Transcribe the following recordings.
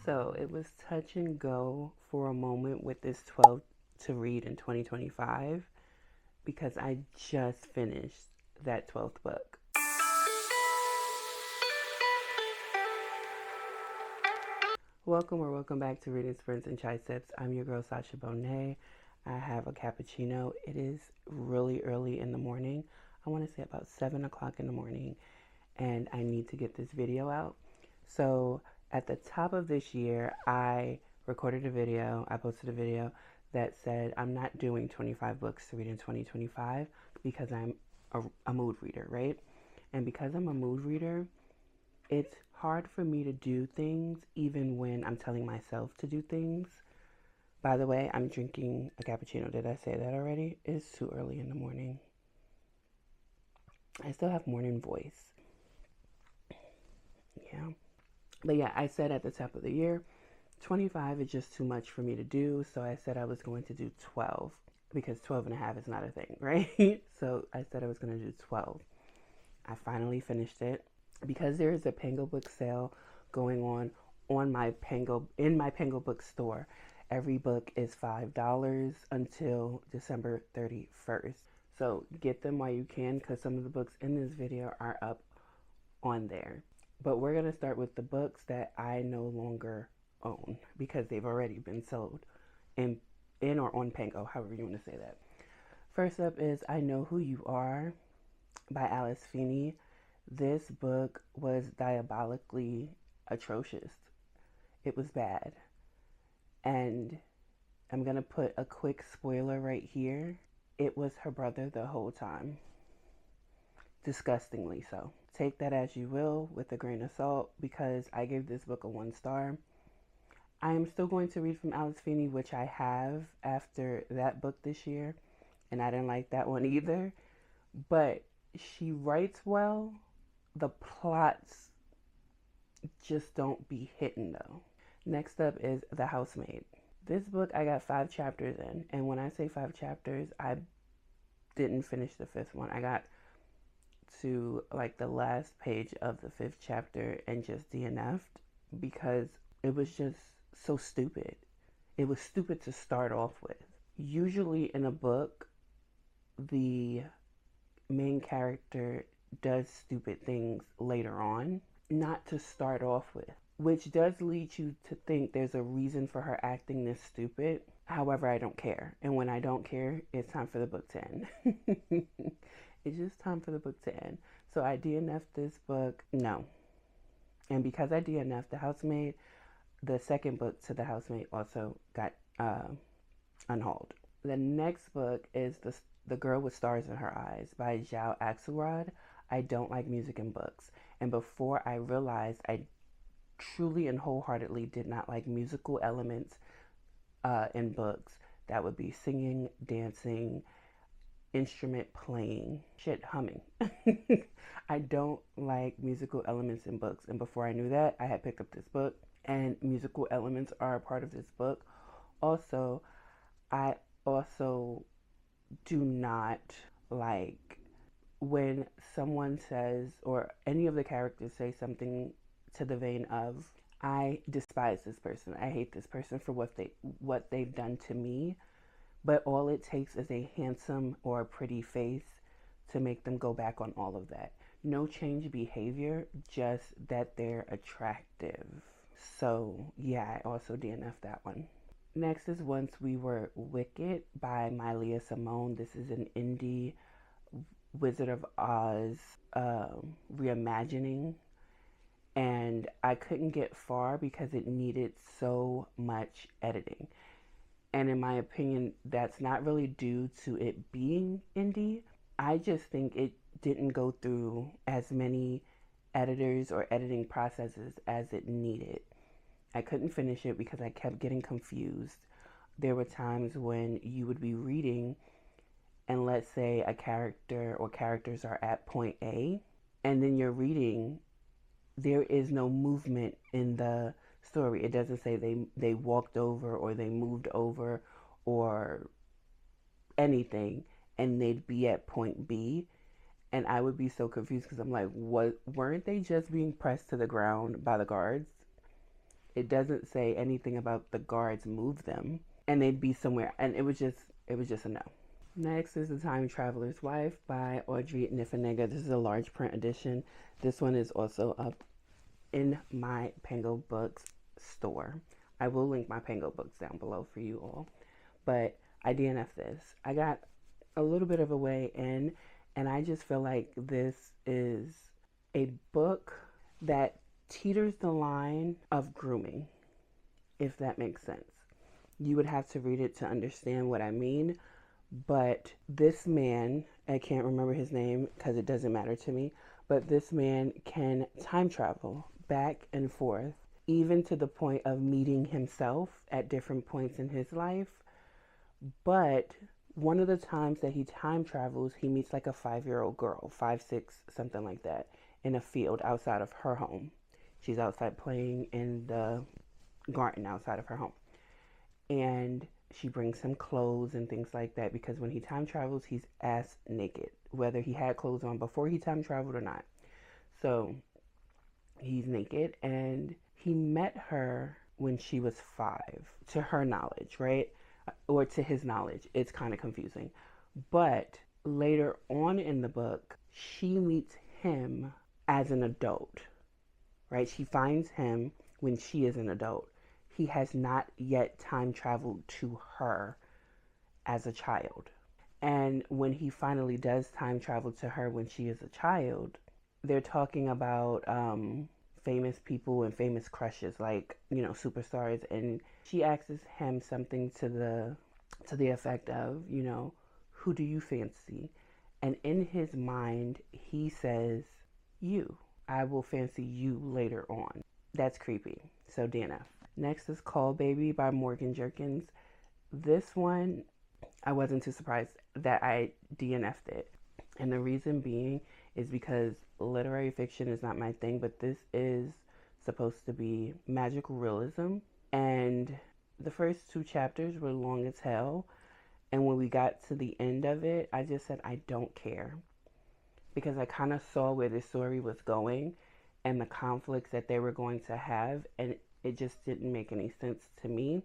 So it was touch and go for a moment with this 12 to read in 2025 because I just finished that 12th book. Welcome back to Reading Sprints and Chai Sips. I'm your girl Sasha Bonet. I have a cappuccino. It is really early in the morning. I want to say about 7 o'clock in the morning, and I need to get this video out. So at the top of this year, I posted a video that said I'm not doing 25 books to read in 2025 because I'm a mood reader, right? And because I'm a mood reader, it's hard for me to do things even when I'm telling myself to do things. By the way, I'm drinking a cappuccino. Did I say that already? It's too early in the morning. I still have morning voice. Yeah. But yeah, I said at the top of the year, 25 is just too much for me to do. So I said I was going to do 12 because 12 and a half is not a thing, right? So I said I was going to do 12. I finally finished it because there is a Pangobooks sale going on my Pangobooks store. Every book is $5 until December 31st. So get them while you can because some of the books in this video are up on there. But we're going to start with the books that I no longer own because they've already been sold in or on Pango, however you want to say that. First up is I Know Who You Are by Alice Feeney. This book was diabolically atrocious. It was bad. And I'm going to put a quick spoiler right here. It was her brother the whole time. Disgustingly so. Take that as you will with a grain of salt because I gave this book a 1 star. I am still going to read from Alice Feeney, which I have after that book this year, and I didn't like that one either. But she writes well. The plots just don't be hitting though. Next up is The Housemaid. This book I got 5 chapters in, and when I say 5 chapters, I didn't finish the 5th one. I got to like the last page of the 5th chapter and just DNF'd because it was just so stupid. It was stupid to start off with. Usually in a book, the main character does stupid things later on, not to start off with, which does lead you to think there's a reason for her acting this stupid. However, I don't care. And when I don't care, it's time for the book to end. It's just time for the book to end. So I DNF'd this book. No. And because I DNF'd The Housemaid, the second book to The Housemaid also got unhauled. The next book is The Girl with Stars in Her Eyes by Zhao Axelrod. I don't like music in books. And before I realized I truly and wholeheartedly did not like musical elements in books, that would be singing, dancing, instrument playing, humming. I don't like musical elements in books. And before I knew that, I had picked up this book, and musical elements are a part of this book. Also, I also do not like when someone says, or any of the characters say something to the vein of, I despise this person, I hate this person for what they've done to me, but all it takes is a handsome or a pretty face to make them go back on all of that. No change behavior, just that they're attractive. So yeah, I also DNF'd that one. Next is Once We Were Wicked by Mylia Simone. This is an indie Wizard of Oz reimagining, and I couldn't get far because it needed so much editing. And in my opinion, that's not really due to it being indie. I just think it didn't go through as many editors or editing processes as it needed. I couldn't finish it because I kept getting confused. There were times when you would be reading and let's say a character or characters are at point A, and then you're reading, there is no movement in the story. It doesn't say they walked over or they moved over or anything, and they'd be at point B. And I would be so confused because I'm like, what? Weren't they just being pressed to the ground by the guards? It doesn't say anything about the guards move them and they'd be somewhere. And it was just a no. Next is The Time Traveler's Wife by Audrey Niffenegger. This is a large print edition. This one is also up in my Pangobooks store. I will link my Pangobooks down below for you all. But I DNF this. I got a little bit of a way in, and I just feel like this is a book that teeters the line of grooming, if that makes sense. You would have to read it to understand what I mean, but this man, I can't remember his name because it doesn't matter to me, but this man can time travel back and forth, even to the point of meeting himself at different points in his life. But one of the times that he time travels, he meets like a 5-year-old girl, 5, 6, something like that, in a field outside of her home. She's outside playing in the garden outside of her home. And she brings him clothes and things like that, because when he time travels, he's ass naked, whether he had clothes on before he time traveled or not. So he's naked, and he met her when she was 5, to her knowledge, right? Or to his knowledge. It's kind of confusing. But later on in the book, she meets him as an adult, right? She finds him when she is an adult. He has not yet time traveled to her as a child. And when he finally does time travel to her when she is a child, they're talking about famous people and famous crushes, like, superstars. And she asks him something to the effect of, who do you fancy? And in his mind, he says, you. I will fancy you later on. That's creepy. So DNF. Next is Call Baby by Morgan Jerkins. This one, I wasn't too surprised that I DNF'd it. And the reason being is because literary fiction is not my thing, but this is supposed to be magical realism. And the first 2 chapters were long as hell. And when we got to the end of it, I just said, I don't care. Because I kind of saw where this story was going and the conflicts that they were going to have. And it just didn't make any sense to me.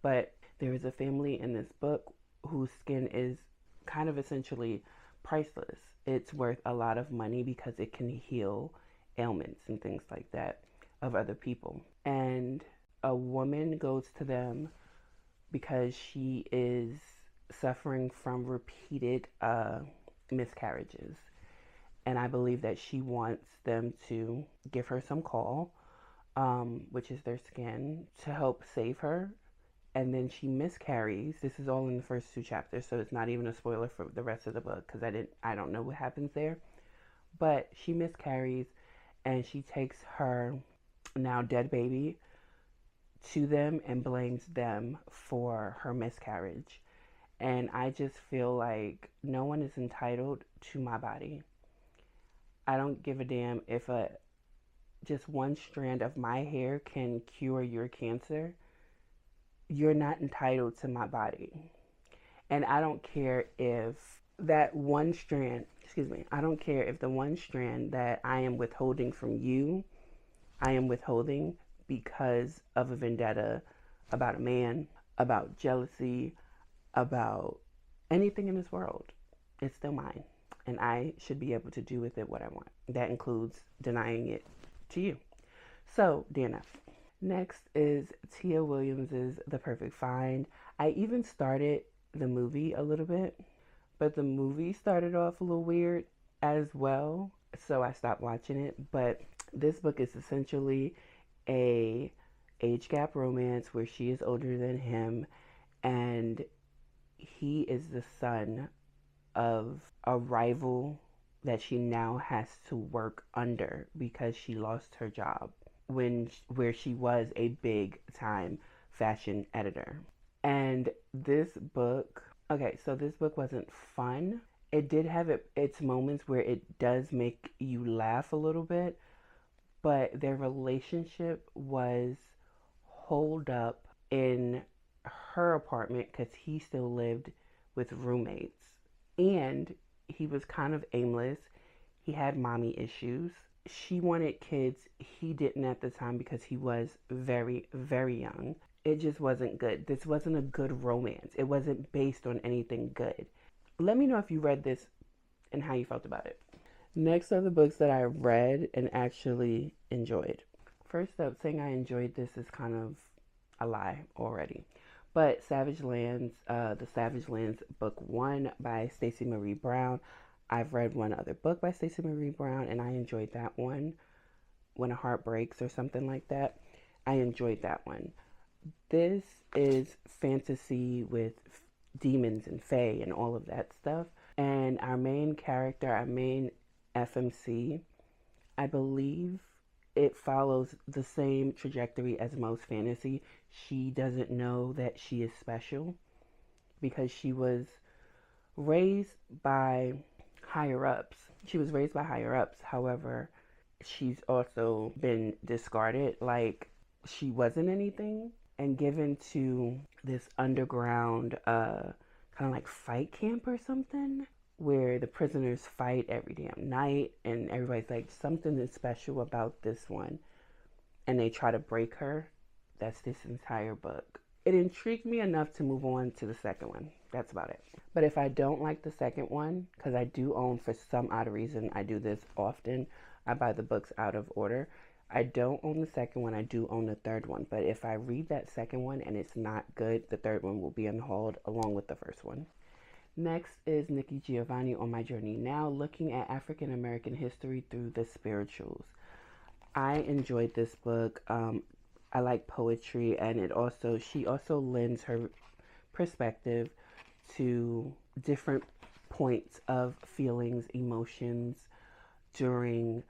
But there is a family in this book whose skin is kind of essentially priceless. It's worth a lot of money because it can heal ailments and things like that of other people. And a woman goes to them because she is suffering from repeated miscarriages. And I believe that she wants them to give her some call, which is their skin, to help save her. And then she miscarries. This is all in the first 2 chapters, so it's not even a spoiler for the rest of the book because I don't know what happens there. But she miscarries, and she takes her now dead baby to them and blames them for her miscarriage. And I just feel like no one is entitled to my body. I don't give a damn if just one strand of my hair can cure your cancer. You're not entitled to my body. And I don't care if that one strand, I don't care if the one strand that I am withholding from you, I am withholding because of a vendetta about a man, about jealousy, about anything in this world. It's still mine. And I should be able to do with it what I want. That includes denying it to you. So, DNF. Next is Tia Williams's The Perfect Find. I even started the movie a little bit, but the movie started off a little weird as well, so I stopped watching it. But this book is essentially a age gap romance where she is older than him, and he is the son of a rival that she now has to work under because she lost her job where she was a big time fashion editor. And this book, so this book wasn't fun. It did have its moments where it does make you laugh a little bit, but their relationship was holed up in her apartment because he still lived with roommates. And he was kind of aimless. He had mommy issues. she wanted kids. He didn't at the time because he was very, very young. It just wasn't good. This wasn't a good romance. It wasn't based on anything good. Let me know if you read this and how you felt about it. Next are the books that I read and actually enjoyed. First up, saying I enjoyed this is kind of a lie already. But Savage Lands, the Savage Lands book 1 by Stacey Marie Brown. I've read one other book by Stacey Marie Brown and I enjoyed that one. When a Heart Breaks or something like that. I enjoyed that one. This is fantasy with demons and fae and all of that stuff. And our main character, our main FMC, I believe it follows the same trajectory as most fantasy. She doesn't know that she is special because she was raised by higher ups. She was raised by higher ups. However, she's also been discarded like she wasn't anything and given to this underground kind of like fight camp or something where the prisoners fight every damn night and everybody's like, something is special about this one, and they try to break her. That's this entire book. It intrigued me enough to move on to the second one. That's about it. But if I don't like the second one, because I do own, for some odd reason, I do this often, I buy the books out of order. I don't own the second one. I do own the third one. But if I read that second one and it's not good, the third one will be on hold along with the first one. Next is Nikki Giovanni, On My Journey Now, looking at African American history through the spirituals. I enjoyed this book. I like poetry, and she also lends her perspective to different points of feelings, emotions during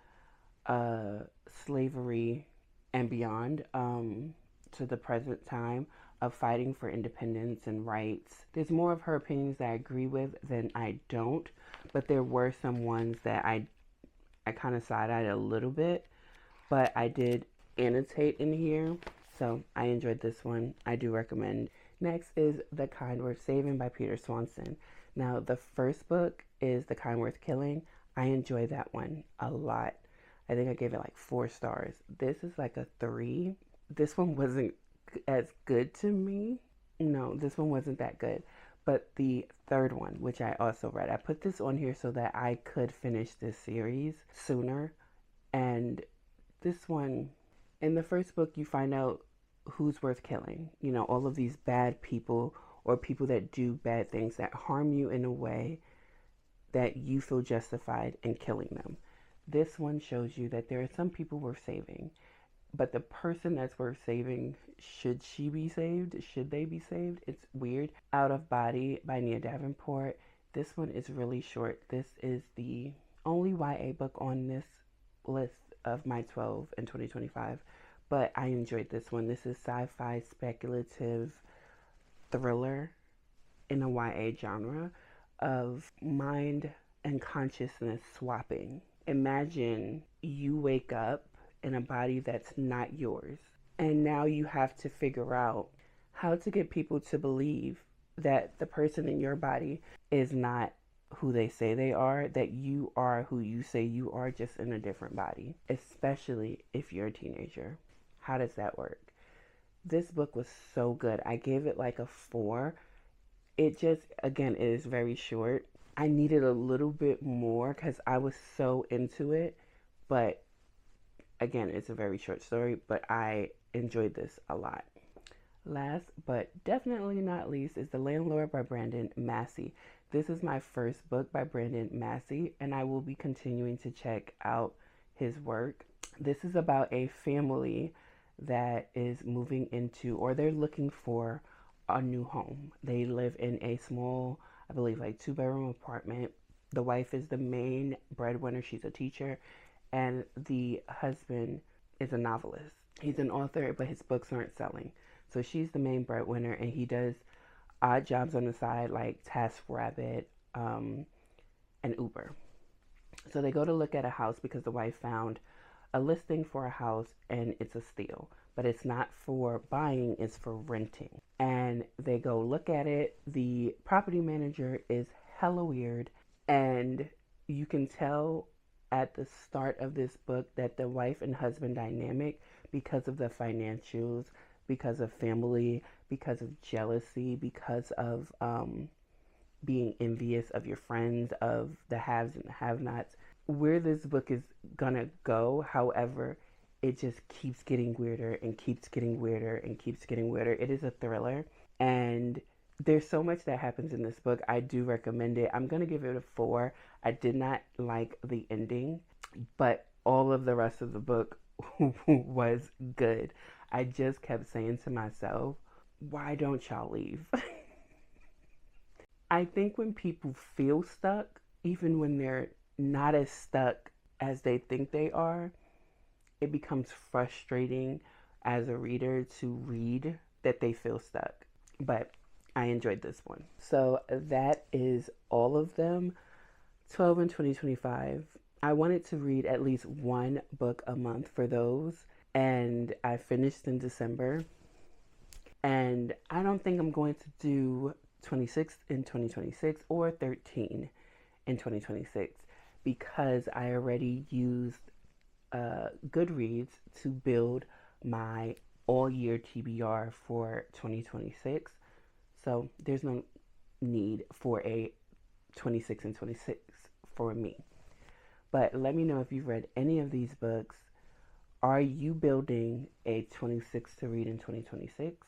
slavery and beyond, to the present time of fighting for independence and rights. There's more of her opinions that I agree with than I don't, but there were some ones that I kind of side-eyed a little bit, but I did annotate in here, so I enjoyed this one. I do recommend. Next is The Kind Worth Saving by Peter Swanson. Now, the first book is The Kind Worth Killing. I enjoyed that one a lot. I think I gave it like 4 stars. This is like a 3. This one wasn't as good to me. No, this one wasn't that good. But the third one, which I also read, I put this on here so that I could finish this series sooner. And this one, in the first book, you find out who's worth killing. You know, all of these bad people or people that do bad things that harm you in a way that you feel justified in killing them. This one shows you that there are some people worth saving. But the person that's worth saving, should she be saved? Should they be saved? It's weird. Out of Body by Nia Davenport. This one is really short. This is the only YA book on this list of my 12 in 2025. But I enjoyed this one. This is sci-fi speculative thriller in a YA genre of mind and consciousness swapping. Imagine you wake up in a body that's not yours. And now you have to figure out how to get people to believe that the person in your body is not who they say they are, that you are who you say you are, just in a different body, especially if you're a teenager. How does that work? This book was so good. I gave it like a 4. It just, again, it is very short. I needed a little bit more because I was so into it, but again, it's a very short story, but I enjoyed this a lot. Last but definitely not least is The Landlord by Brandon Massey. This is my first book by Brandon Massey, and I will be continuing to check out his work. This is about a family that is moving into, or they're looking for, a new home. They live in a small, I believe, like 2-bedroom apartment. The wife is the main breadwinner. She's a teacher. And the husband is a novelist. He's an author, but his books aren't selling. So she's the main breadwinner, and he does odd jobs on the side like TaskRabbit and Uber. So they go to look at a house because the wife found a listing for a house, and it's a steal. But it's not for buying, it's for renting. And they go look at it. The property manager is hella weird, and you can tell at the start of this book that the wife and husband dynamic, because of the financials, because of family, because of jealousy, because of being envious of your friends, of the haves and the have nots, where this book is gonna go. However, it just keeps getting weirder and keeps getting weirder and keeps getting weirder. It is a thriller, and there's so much that happens in this book. I do recommend it. I'm gonna give it a 4. I did not like the ending, but all of the rest of the book was good. I just kept saying to myself, why don't y'all leave? I think when people feel stuck, even when they're not as stuck as they think they are, it becomes frustrating as a reader to read that they feel stuck. But I enjoyed this one. So that is all of them. 12 in 2025. I wanted to read at least one book a month for those, and I finished in December. And I don't think I'm going to do 26 in 2026 or 13 in 2026 because I already used Goodreads to build my all year TBR for 2026. So there's no need for a 26 and 26 for me. But let me know if you've read any of these books. Are you building a 26 to read in 2026?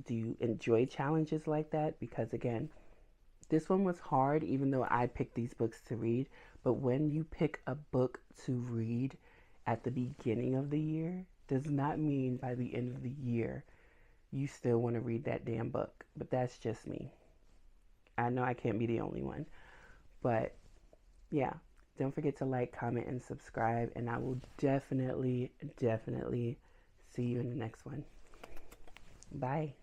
Do you enjoy challenges like that? Because again, this one was hard even though I picked these books to read. But when you pick a book to read at the beginning of the year, does not mean by the end of the year you still want to read that damn book. But that's just me. I know I can't be the only one. But yeah, don't forget to like, comment, and subscribe. And I will definitely see you in the next one. Bye.